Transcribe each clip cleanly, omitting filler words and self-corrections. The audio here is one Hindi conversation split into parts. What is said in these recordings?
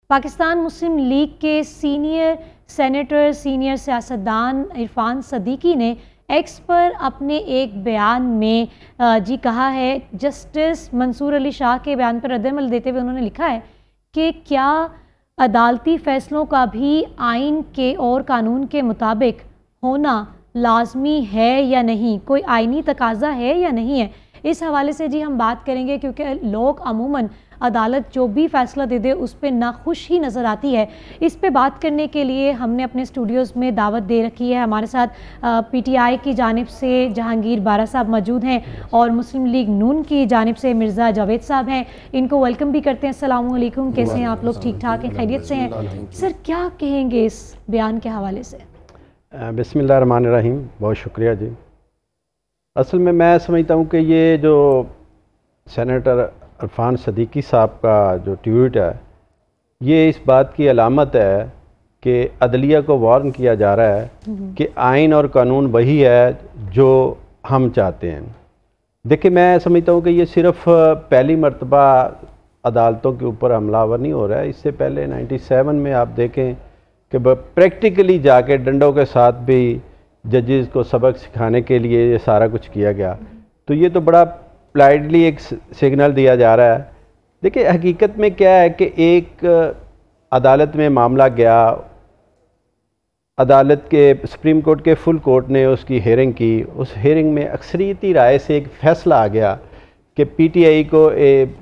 पाकिस्तान मुस्लिम लीग के सीनियर सेनेटर, सीनियर सियासतदान इरफान सदीकी ने एक्स पर अपने एक बयान में जी कहा है, जस्टिस मंसूर अली शाह के बयान पर रद्दअमल देते हुए उन्होंने लिखा है कि क्या अदालती फ़ैसलों का भी आइन के और कानून के मुताबिक होना लाजमी है या नहीं, कोई आइनी तकाजा है या नहीं है। इस हवाले से जी हम बात करेंगे, क्योंकि लोग अमूमन अदालत जो भी फ़ैसला दे दे उस पर नाखुश ही नज़र आती है। इस पे बात करने के लिए हमने अपने स्टूडियोज़ में दावत दे रखी है। हमारे साथ पीटीआई की जानिब से जहांगीर बारा साहब मौजूद हैं और मुस्लिम लीग नून की जानिब से मिर्ज़ा जावेद साहब हैं। इनको वेलकम भी करते हैं। अस्सलाम वालेकुम, कैसे हैं आप लोग? ठीक ठाक हैं, खैरियत से हैं? सर, क्या कहेंगे इस बयान के हवाले से? बिस्मिल्लाहिर्रहमानिर्रहीम, बहुत शुक्रिया जी। असल में मैं समझता हूँ कि ये जो सेनेटर इरफान सदीकी साहब का जो ट्वीट है, ये इस बात की अलामत है कि अदलिया को वार्न किया जा रहा है कि आइन और कानून वही है जो हम चाहते हैं। देखिए, मैं समझता हूँ कि ये सिर्फ़ पहली मरतबा अदालतों के ऊपर हमलावर नहीं हो रहा है। इससे पहले 97 में आप देखें कि प्रैक्टिकली जाके डंडों के साथ भी जजेस को सबक सिखाने के लिए ये सारा कुछ किया गया। तो ये तो बड़ा प्लाइडली एक सिग्नल दिया जा रहा है। देखिए, हकीकत में क्या है कि एक अदालत में मामला गया, अदालत के सुप्रीम कोर्ट के फुल कोर्ट ने उसकी हेयरिंग की। उस हेयरिंग में अक्सरियती राय से एक फ़ैसला आ गया कि पीटीआई को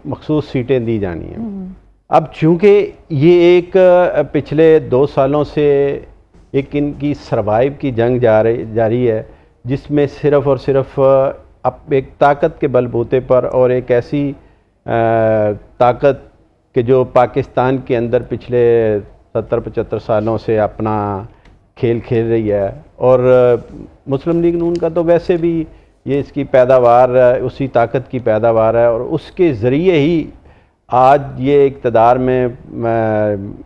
मखसूस सीटें दी जानी हैं। अब चूँकि ये एक पिछले 2 सालों से एक इनकी सर्वाइव की जंग जारी है, जिसमें सिर्फ़ और सिर्फ अब एक ताकत के बलबूते पर और एक ऐसी ताकत कि जो पाकिस्तान के अंदर पिछले 70-75 सालों से अपना खेल खेल रही है। और मुस्लिम लीग नून का तो वैसे भी ये इसकी पैदावार उसी ताकत की पैदावार है और उसके ज़रिए ही आज ये इक़्तिदार में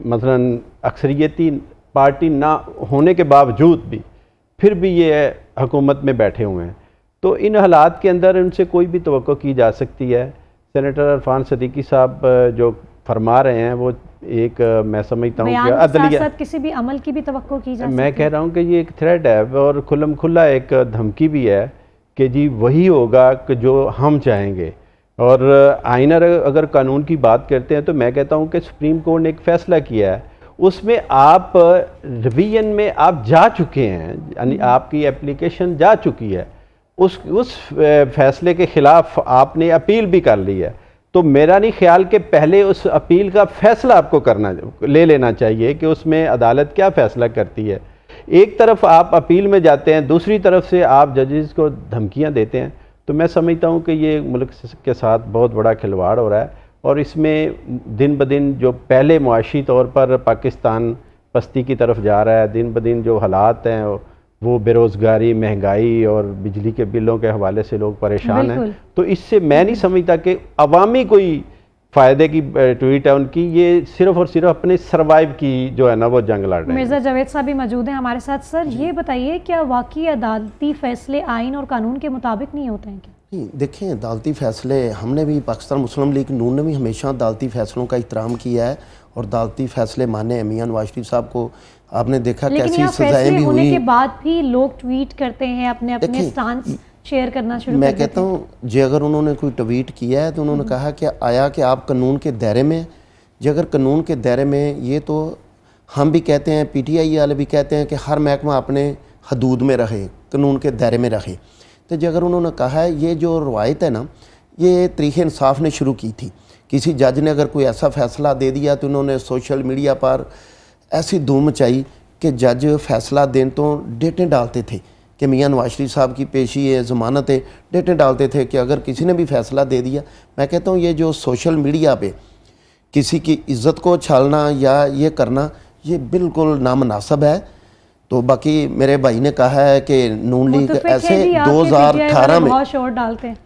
मसलन अक्सरियती पार्टी ना होने के बावजूद भी फिर भी ये हुकूमत में बैठे हुए हैं। तो इन हालात के अंदर उनसे कोई भी तवक्को की जा सकती है। सेनेटर इरफान सदीकी साहब जो फरमा रहे हैं वो एक मैं समझता हूँ कि अदलिया किसी भी अमल की भी तवक्को की जा सकती है। मैं कह रहा हूँ कि ये एक थ्रेट है और खुल्लम खुल्ला एक धमकी भी है कि जी वही होगा कि जो हम चाहेंगे। और आइनर अगर कानून की बात करते हैं तो मैं कहता हूँ कि सुप्रीम कोर्ट ने एक फ़ैसला किया है, उसमें आप रिवीजन में आप जा चुके हैं, यानी आपकी एप्लीकेशन जा चुकी है। उस फैसले के ख़िलाफ़ आपने अपील भी कर ली है। तो मेरा नहीं ख्याल कि पहले उस अपील का फ़ैसला आपको ले लेना चाहिए कि उसमें अदालत क्या फ़ैसला करती है। एक तरफ आप अपील में जाते हैं, दूसरी तरफ से आप जजेस को धमकियां देते हैं। तो मैं समझता हूं कि ये मुल्क के साथ बहुत बड़ा खिलवाड़ हो रहा है और इसमें दिन ब दिन जो पहले मुआशी तौर पर पाकिस्तान पस्ती की तरफ जा रहा है, दिन ब दिन जो हालात हैं वो बेरोज़गारी, महंगाई और बिजली के बिलों के हवाले से लोग परेशान हैं। तो इससे मैं नहीं समझता कि अवामी कोई फ़ायदे की ट्वीट है उनकी। ये सिर्फ़ और सिर्फ अपने सर्वाइव की जो है ना वो जंग लड़ रहे हैं। मिर्ज़ा जावेद साहब भी मौजूद हैं हमारे साथ। सर, ये बताइए, क्या वाकई अदालती फ़ैसले आइन और कानून के मुताबिक नहीं होते हैं क्या? देखें, अदालती फ़ैसले हमने भी, पाकिस्तान मुस्लिम लीग नून ने भी हमेशा अदालती फ़ैसलों का एहतराम किया है और अदालती फ़ैसले माने। मियां नवाज शरीफ साहब को आपने देखा कैसी सजाएं भी हुई। होने के बाद भी लोग ट्वीट करते हैं, अपने अपने स्टांस शेयर करना शुरू कर देते हैं। मैं कहता हूँ जी, अगर उन्होंने कोई ट्वीट किया है तो उन्होंने कहा कि आया कि आप कानून के दायरे में, जी अगर कानून के दायरे में, ये तो हम भी कहते हैं, पीटीआई वाले भी कहते हैं कि हर महकमा अपने हदूद में रहे, कानून के दायरे में रहे। तो जी अगर उन्होंने कहा है, ये जो रवायत है ना, ये तरीक़े इंसाफ ने शुरू की थी। किसी जज ने अगर कोई ऐसा फ़ैसला दे दिया तो उन्होंने सोशल मीडिया पर ऐसी धूम मचाई कि जज फ़ैसला दें तो डेटें डालते थे कि मियां नवाज शरीफ साहब की पेशी है, ज़मानत है, डेटें डालते थे कि अगर किसी ने भी फ़ैसला दे दिया। मैं कहता हूँ ये जो सोशल मीडिया पे किसी की इज़्ज़त को छालना या ये करना, ये बिल्कुल नामनासब है। तो बाकी मेरे भाई ने कहा है कि नून लीग ऐसे 2018 में शोर डालते हैं।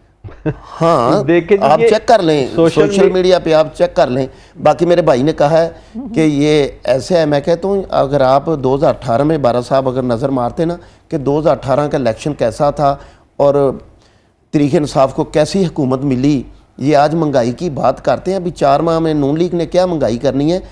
हाँ, आप चेक कर लें, सोशल मीडिया पे आप चेक कर लें। बाकी मेरे भाई ने कहा है कि ये ऐसे है। मैं कहता हूँ अगर आप 2018 में बारा साहब अगर नज़र मारते ना कि 2018 का इलेक्शन कैसा था और तरीक़े इंसाफ को कैसी हुकूमत मिली। ये आज महंगाई की बात करते हैं, अभी 4 माह में नून लीग ने क्या महंगाई करनी है।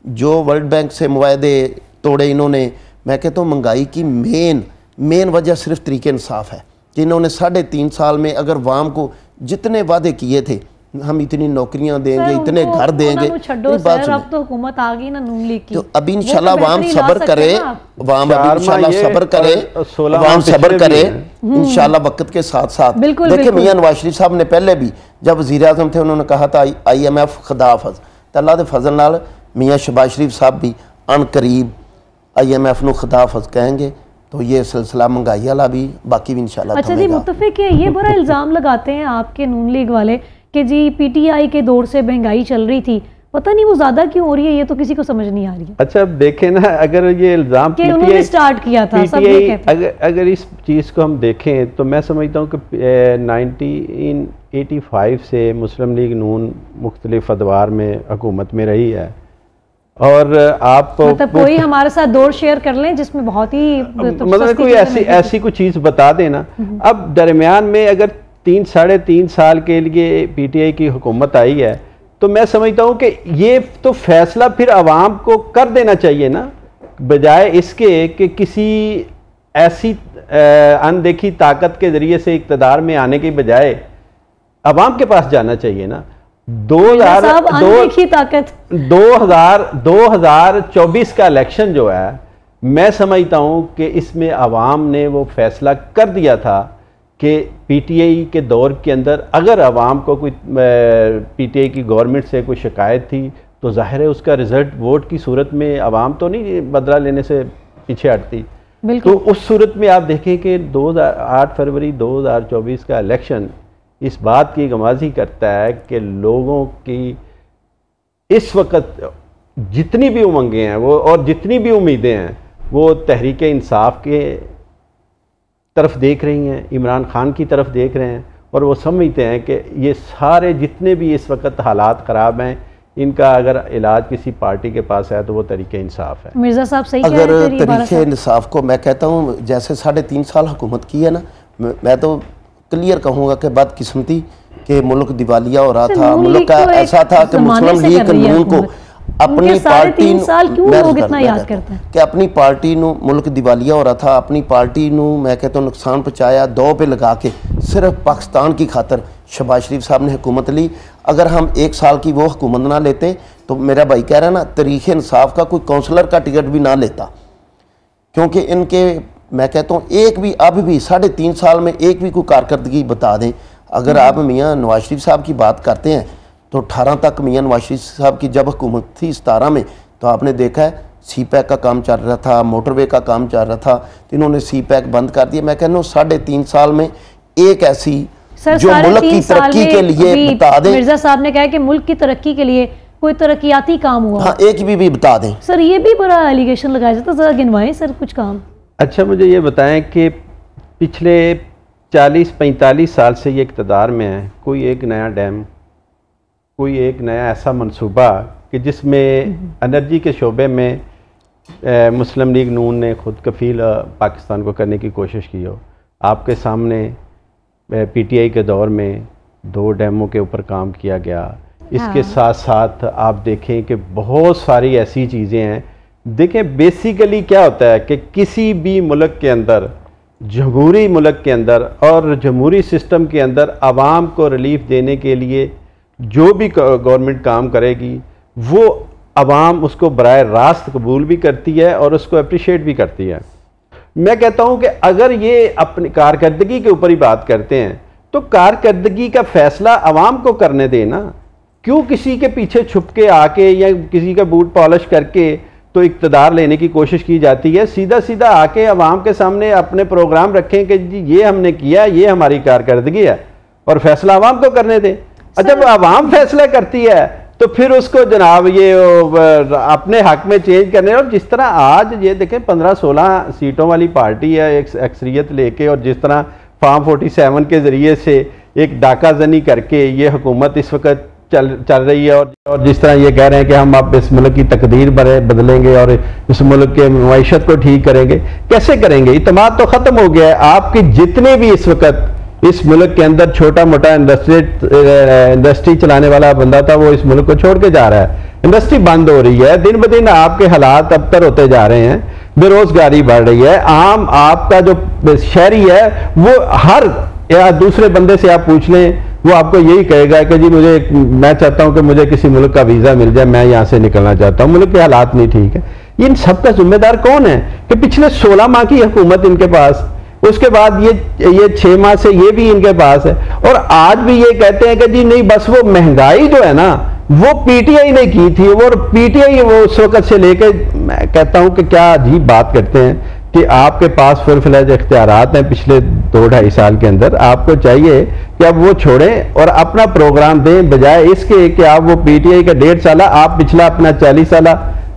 जो वर्ल्ड बैंक से मुआहदे तोड़े इन्होंने, मैं कहता हूँ महंगाई की मेन वजह सिर्फ तरीके इंसाफ है कि इन्होंने 3.5 साल में अगर वाम को जितने वादे किए थे, हम इतनी नौकरियां देंगे, इतने घर देंगे, अब तो हुकूमत आ गई ना नून लीग की, तो अभी इंशाल्लाह वाम सब्र करे, वाम इंशाल्लाह सब्र करे, वाम सब्र करे इंशाल्लाह वक्त के साथ साथ। देखिए मियां नवाज शरीफ साहब ने पहले भी जब वज़ीर आज़म थे उन्होंने कहा था IMF खुदा हाफिज़, तो अल्लाह के फजल नाल मियां शहबाज शरीफ साहब भी अन करीब IMF ਨੂੰ खुदा हाफिज़ कहेंगे, तो ये सिलसिला महंगाई वाला भी बाकी भी इंशाल्लाह। अच्छा जी, मुत्तफिक है, ये बड़ा इल्ज़ाम लगाते हैं आपके नून लीग वाले कि जी PTI के दौर से महंगाई चल रही थी, पता नहीं वो ज़्यादा क्यों हो रही है, ये तो किसी को समझ नहीं आ रही है। अच्छा अब देखें ना, अगर ये इल्ज़ाम उन्होंने स्टार्ट किया था, सब ये कहते हैं। अगर इस चीज़ को हम देखें तो मैं समझता हूँ कि 1985 से मुस्लिम लीग नून मुख्तलिफ अदवार में हुकूमत में रही है, और आप मतलब कोई हमारे साथ दौर शेयर कर लें जिसमें बहुत ही मतलब कोई ऐसी कोई चीज़ बता देना। अब दरमियान में अगर 3-3.5 साल के लिए PTI की हुकूमत आई है, तो मैं समझता हूँ कि ये तो फैसला फिर आवाम को कर देना चाहिए ना, बजाय इसके कि किसी ऐसी अनदेखी ताकत के ज़रिए से इक़्तिदार में आने के बजाय आवाम के पास जाना चाहिए ना। 2024 का इलेक्शन जो है, मैं समझता हूँ कि इसमें आवाम ने वो फैसला कर दिया था कि PTI के दौर के अंदर अगर आवाम को कोई PTI की गवर्नमेंट से कोई शिकायत थी, तो जाहिर है उसका रिज़ल्ट वोट की सूरत में आवाम तो नहीं बदला लेने से पीछे हटती। तो उस सूरत में आप देखें कि 8 फरवरी 2024 का इलेक्शन इस बात की गवाही करता है कि लोगों की इस वक्त जितनी भी उमंगें हैं वो और जितनी भी उम्मीदें हैं वो तहरीक इंसाफ के तरफ देख रही हैं, इमरान खान की तरफ देख रहे हैं, और वो समझते हैं कि ये सारे जितने भी इस वक्त हालात ख़राब हैं, इनका अगर इलाज किसी पार्टी के पास है तो वो तरीके इंसाफ है। मिर्ज़ा साहब सही अगर तरीके इंसाफ को मैं कहता हूँ, जैसे 3.5 साल हुकूमत की है ना, मैं तो क्लियर कहूँगा कि बदकिस्मती के मुल्क दिवालिया हो रहा था, मुल्क का ऐसा था कि मुस्लिम लीग कानून को अपनी पार्टी कि अपनी पार्टी मुल्क दिवालिया हो रहा था, अपनी पार्टी मैं कहता हूँ नुकसान पहुँचाया, दो पे लगा के सिर्फ पाकिस्तान की खातर शहबाज शरीफ साहब ने हुकूमत ली। अगर हम 1 साल की वो हुकूमत ना लेते तो मेरा भाई कह रहा है ना, तरीक़े इंसाफ का कोई काउंसलर का टिकट भी ना लेता, क्योंकि इनके मैं कहता हूँ एक भी अब भी 3.5 साल में एक भी कोई कारकर्दगी बता दें। अगर आप मियाँ नवाज शरीफ साहब की बात करते हैं तो 18 तक मियाँ नवाज शरीफ साहब की जब हुकूमत थी 17 में, तो आपने देखा है CPEC का काम चल रहा था, मोटरवे का काम चल रहा था, तो इन्होंने CPEC बंद कर दिया। मैं कहता हूँ 3.5 साल में एक ऐसी जो मुल्क की तरक्की के लिए बता दें। मिर्जा साहब ने कहा कि मुल्क की तरक्की के लिए कोई तरक्याती काम हुआ, हाँ एक भी बता दें। सर ये भी बड़ा एलिगेशन लगाया जाता, जरा गिनवाएं सर कुछ काम। अच्छा मुझे ये बताएं कि पिछले 40-45 साल से ये इक़्तिदार में है, कोई एक नया डैम, कोई एक नया ऐसा मंसूबा कि जिसमें एनर्जी के शोबे में मुस्लिम लीग नून ने खुद कफील पाकिस्तान को करने की कोशिश की हो। आपके सामने PTI के दौर में 2 डैमों के ऊपर काम किया गया। इसके साथ साथ आप देखें कि बहुत सारी ऐसी चीज़ें हैं। देखें बेसिकली क्या होता है कि किसी भी मुल्क के अंदर, जमहूरी मुल्क के अंदर और जमहूरी सिस्टम के अंदर आवाम को रिलीफ देने के लिए जो भी गवर्नमेंट काम करेगी वो आवाम उसको बराह रास्त कबूल भी करती है और उसको अप्रिशिएट भी करती है। मैं कहता हूँ कि अगर ये अपनी कारकर्दगी के ऊपर ही बात करते हैं तो कारकर्दगी का फ़ैसला आवाम को करने देना। क्यों किसी के पीछे छुप के आके या किसी का बूट पॉलिश करके तो इक़्तिदार लेने की कोशिश की जाती है। सीधा सीधा आके आवाम के सामने अपने प्रोग्राम रखें कि जी ये हमने किया, ये हमारी कारकर्दगी है, और फैसला आवाम को करने दें। जब आवाम फैसला करती है तो फिर उसको जनाब ये अपने हक में चेंज करने, और जिस तरह आज ये देखें 15-16 सीटों वाली पार्टी है एक अक्सरियत लेके, और जिस तरह फार्म 47 के ज़रिए से एक डाका जनी करके ये हुकूमत इस वक्त चल रही है, और जिस तरह ये कह रहे हैं कि हम अब इस मुल्क की तकदीर बदलेंगे और इस मुल्क के मईशत को ठीक करेंगे। कैसे करेंगे? इत्मीनान तो ख़त्म हो गया है। आपकी जितने भी इस वक्त इस मुल्क के अंदर छोटा मोटा इंडस्ट्री चलाने वाला बंदा था वो इस मुल्क को छोड़ के जा रहा है। इंडस्ट्री बंद हो रही है, दिन ब दिन आपके हालात अबतर होते जा रहे हैं, बेरोजगारी बढ़ रही है, आम आपका जो शहरी है वो हर या दूसरे बंदे से आप पूछ लें, वो आपको यही कहेगा कि जी मैं चाहता हूं कि मुझे किसी मुल्क का वीज़ा मिल जाए, मैं यहां से निकलना चाहता हूं, मुल्क के हालात नहीं ठीक है। इन सब का जिम्मेदार कौन है कि पिछले 16 माह की हुकूमत इनके पास, उसके बाद ये 6 माह से ये भी इनके पास है, और आज भी ये कहते हैं कि जी नहीं, बस वो महंगाई जो है ना वो पीटीआई ने की थी, और पीटीआई वो उस वक्त से लेकर, मैं कहता हूं कि क्या अजीब बात करते हैं कि आपके पास फुल फ्लैज इख्तियारात हैं पिछले 2-2.5 साल के अंदर, आपको चाहिए कि आप वो छोड़ें और अपना प्रोग्राम दें, बजाय इसके कि आप वो पीटीआई का 1.5 साल, आप पिछला अपना 40 साल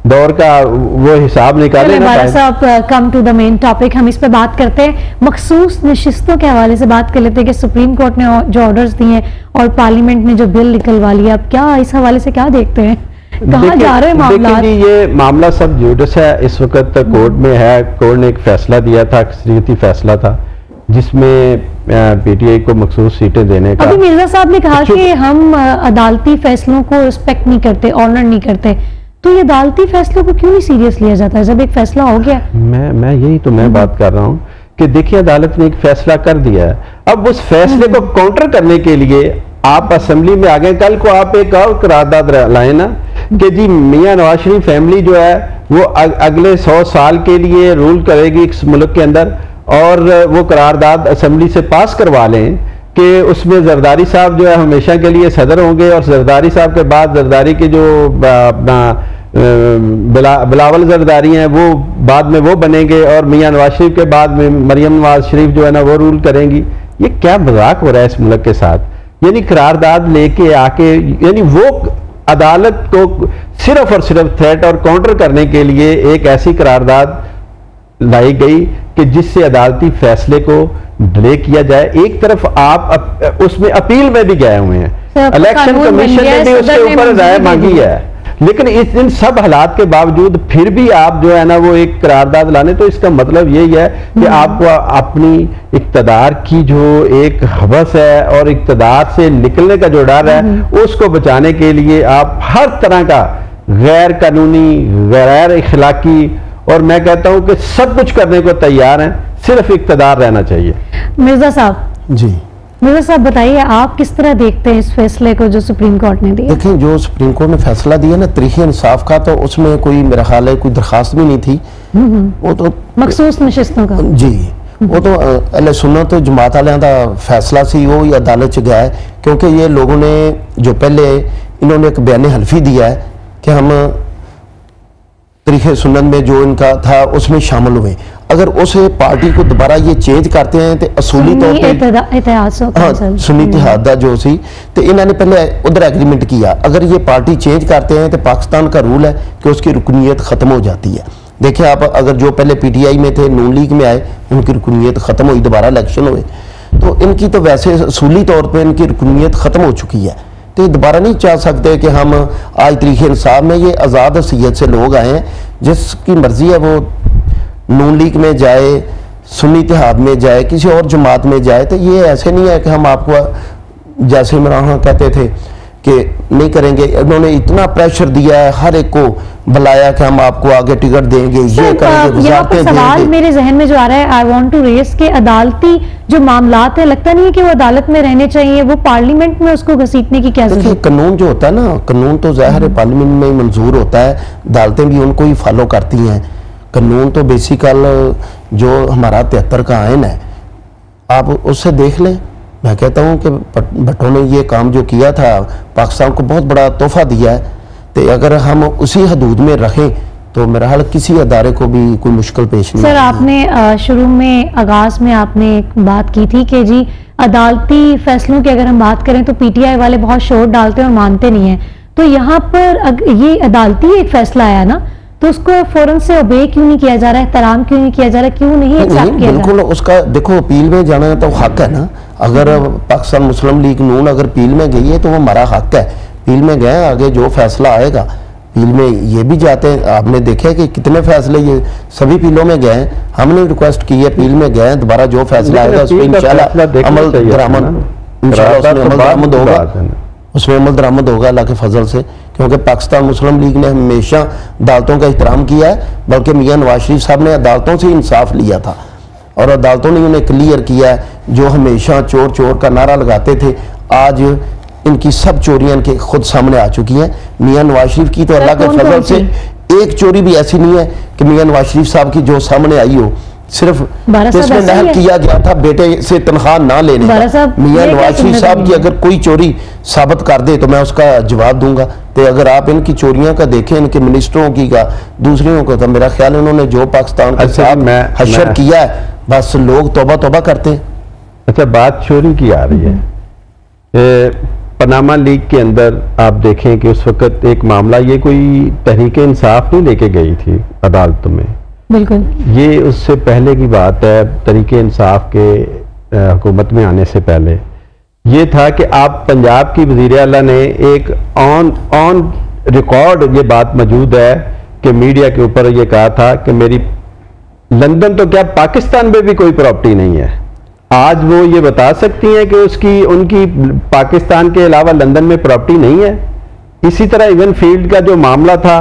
दौर का वो हिसाब निकालें ना। साहब, come to the main topic, हम इस पे बात करते हैं। मखसूस नशिस्तों के हवाले से बात कर लेते हैं कि सुप्रीम कोर्ट ने जो ऑर्डर्स दिए हैं और पार्लियामेंट ने जो बिल निकलवा लिया, अब क्या इस हवाले से क्या देखते हैं, कहाँ जा रहे हैं मामला? देखिए, ये मामला सब जुडिस है, इस वक्त कोर्ट में है। कोर्ट ने एक फैसला दिया था, अक्सरियती फैसला था, जिसमें पीटीआई को मखसूस सीटें देने का। अभी मिर्जा साहब ने कहा कि हम अदालती फैसलों को रिस्पेक्ट नहीं करते, ऑनर नहीं करते, तो ये अदालती फैसलों को क्यों नहीं सीरियस लिया जाता है जब एक फैसला हो गया? मैं यही तो मैं बात कर रहा हूँ कि देखिए, अदालत ने एक फैसला कर दिया है, अब उस फैसले को काउंटर करने के लिए आप असेंबली में आ गए। कल को आप एक और करारदाद लाए ना कि जी मियां नवाज शरीफ फैमिली जो है वो अगले 100 साल के लिए रूल करेगी इस मुल्क के अंदर, और वो करारदाद असेंबली से पास करवा लें कि उसमें जरदारी साहब जो है हमेशा के लिए सदर होंगे, और जरदारी साहब के बाद जरदारी के जो बिलावल जरदारी हैं वो बाद में वो बनेंगे, और मियां नवाज शरीफ के बाद में मरियम नवाज शरीफ जो है ना वो रूल करेंगी। ये क्या मजाक हो रहा है इस मुल्क के साथ? यानी करारदाद लेके आके, यानी वो अदालत को सिर्फ और सिर्फ थ्रेट और काउंटर करने के लिए एक ऐसी करारदाद लाई गई कि जिससे अदालती फैसले को डिले किया जाए। एक तरफ आप उसमें अपील में भी गए हुए हैं, इलेक्शन कमीशन ने भी उसके ऊपर राय मांगी है, लेकिन इन सब हालात के बावजूद फिर भी आप जो है ना वो एक करारदाद लाने, तो इसका मतलब यही है कि आपको अपनी इक्तदार की जो एक हवस है और इक्तदार से निकलने का जो डर है उसको बचाने के लिए आप हर तरह का गैर कानूनी, गैर इखलाकी, और मैं कहता हूं कि सब कुछ करने को तैयार हैं, सिर्फ इक्तदार रहना चाहिए। मिर्जा साहब जी, मिर्जा साहब बताइए, आप किस तरह देखते हैं इस फैसले को जो सुप्रीम कोर्ट ने दिया? देखिए, जो सुप्रीम कोर्ट ने फैसला दिया ना तरीके इंसाफ का, तो उसमें कोई मेरा ख्याल है कोई दरखास्त भी नहीं थी, वो तो मखसूस नशिस्तों का जी, वो तो अहले सुन्नत जमात वालियां दा फैसला सी, वो ही अदालत च गया है, क्योंकि ये लोगों ने जो पहले इन्होंने एक बयान हल्फी दिया है कि हम तरीके सुन्नत में जो इनका था उसमें शामिल हुए। अगर उस पार्टी को दोबारा ये चेंज करते हैं तो असूली तौर पर सुन्नी इत्तेहाद जो सी, तो इन्होंने पहले उधर एग्रीमेंट किया, अगर ये पार्टी चेंज करते हैं तो पाकिस्तान का रूल है कि उसकी रुकनीत ख़त्म हो जाती है। देखिए आप, अगर जो पहले पीटीआई में थे, नून लीग में आए, उनकी रुकनीत ख़त्म हुई, दोबारा इलेक्शन हुए, तो इनकी तो वैसे असूली तौर पर इनकी रुकनीत ख़त्म हो चुकी है, तो ये दोबारा नहीं चाह सकते कि हम आज तरीके इंसाफ में ये आज़ाद हसीयत से लोग आए हैं, जिसकी मर्जी है वो नून लीग में जाए, सुन्नी इत्तेहाद में जाए, किसी और जमात में जाए, तो ये ऐसे नहीं है कि हम आपको जैसे इमरान खान कहते थे कि नहीं करेंगे। इन्होंने इतना प्रेशर दिया है, हर एक को बुलाया कि हम आपको आगे टिकट देंगे, ये करेंगे, वजारतें सवाल मेरे जहन में जो आ रहा है, आई वांट टू रेस के अदालती जो मामलात है, लगता नहीं है कि वो अदालत में रहने चाहिए, वो पार्लियामेंट में उसको घसीटने की क्या जरूरत है? कानून जो होता है ना, कानून तो ज़ाहिर है पार्लियामेंट में मंजूर होता है, अदालतें भी उनको ही फॉलो करती हैं। कानून तो बेसिकल जो हमारा 73 का आइन है, आप उससे देख लें। मैं कहता हूँ कि भट्टो ने ये काम जो किया था, पाकिस्तान को बहुत बड़ा तोहफा दिया है, तो अगर हम उसी हदूद में रखें तो मेरा हाल किसी अदारे को भी कोई मुश्किल पेश नहीं। सर, आपने शुरू में आगाज़ में आपने एक बात की थी कि जी अदालती फैसलों की अगर हम बात करें तो पीटीआई वाले बहुत शोर डालते हैं और मानते नहीं हैं, तो यहाँ पर ये अदालती एक फैसला आया ना, तो उसको फौरन से ओबे क्यों नहीं किया जा रहा है, एहतराम क्यों नहीं किया जा रहा, क्यों नहीं एक्सेप्ट किया? बिल्कुल उसका देखो, अपील में जाना तो हक है ना। अगर पाकिस्तान मुस्लिम लीग नून अगर अपील में गई है तो वो हमारा हक है, अपील में गए, आगे जो फैसला आएगा। अपील में ये भी जाते हैं, आपने देखा कि कितने फैसले ये सभी अपीलों में गए, हमने रिक्वेस्ट की है, अपील में गए, दोबारा जो फैसला आएगा उस पर इंशाल्लाह अमल दरामद होगा, उसमें अमल दरामद होगा अल्लाह के फजल से, क्योंकि पाकिस्तान मुस्लिम लीग ने हमेशा अदालतों का एहतराम किया है, बल्कि मियां नवाज शरीफ साहब ने अदालतों से इंसाफ लिया था और अदालतों ने उन्हें क्लियर किया है। जो हमेशा चोर चोर का नारा लगाते थे, आज इनकी सब चोरियां इनके खुद सामने आ चुकी हैं। मियां नवाज शरीफ की तो अल्लाह के फजल से एक चोरी भी ऐसी नहीं है कि मियां नवाज शरीफ साहब की जो सामने आई हो। सिर्फ इसमें नहर किया गया था बेटे से तनख्वाह ना लेने का। मियां नवाज शरीफ साहब की अगर कोई चोरी साबित कर दे तो मैं उसका जवाब दूंगा। तो अगर आप इनकी चोरियां का देखें, इनके मिनिस्टरों की का, दूसरों को, तो मेरा ख्याल है उन्होंने जो पाकिस्तान के साथ हशर किया है, बस लोग तौबा तौबा करते हैं। अच्छा, बात चोरी की आ रही है। पनामा लीग के अंदर आप देखें कि उस वक्त एक मामला, ये कोई तहरीक इंसाफ नहीं लेके गई थी अदालत में, बिल्कुल, ये उससे पहले की बात है। तहरीक इंसाफ के हुकूमत में आने से पहले ये था कि आप पंजाब की वज़ीर आला ने एक ऑन रिकॉर्ड ये बात मौजूद है कि मीडिया के ऊपर ये कहा था कि मेरी लंदन तो क्या पाकिस्तान में भी कोई प्रॉपर्टी नहीं है। आज वो ये बता सकती हैं कि उनकी पाकिस्तान के अलावा लंदन में प्रॉपर्टी नहीं है। इसी तरह इवन फील्ड का जो मामला था,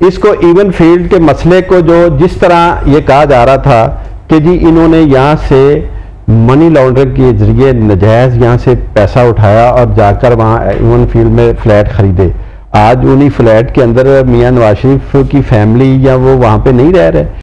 इसको इवन फील्ड के मसले को जिस तरह ये कहा जा रहा था कि जी इन्होंने यहाँ से मनी लॉन्ड्रिंग के जरिए नजायज़ यहाँ से पैसा उठाया और जाकर वहाँ इवन फील्ड में फ्लैट खरीदे। आज उन्हीं फ्लैट के अंदर मियां नवाज शरीफ की फैमिली या वो वहाँ पे नहीं रह रहे।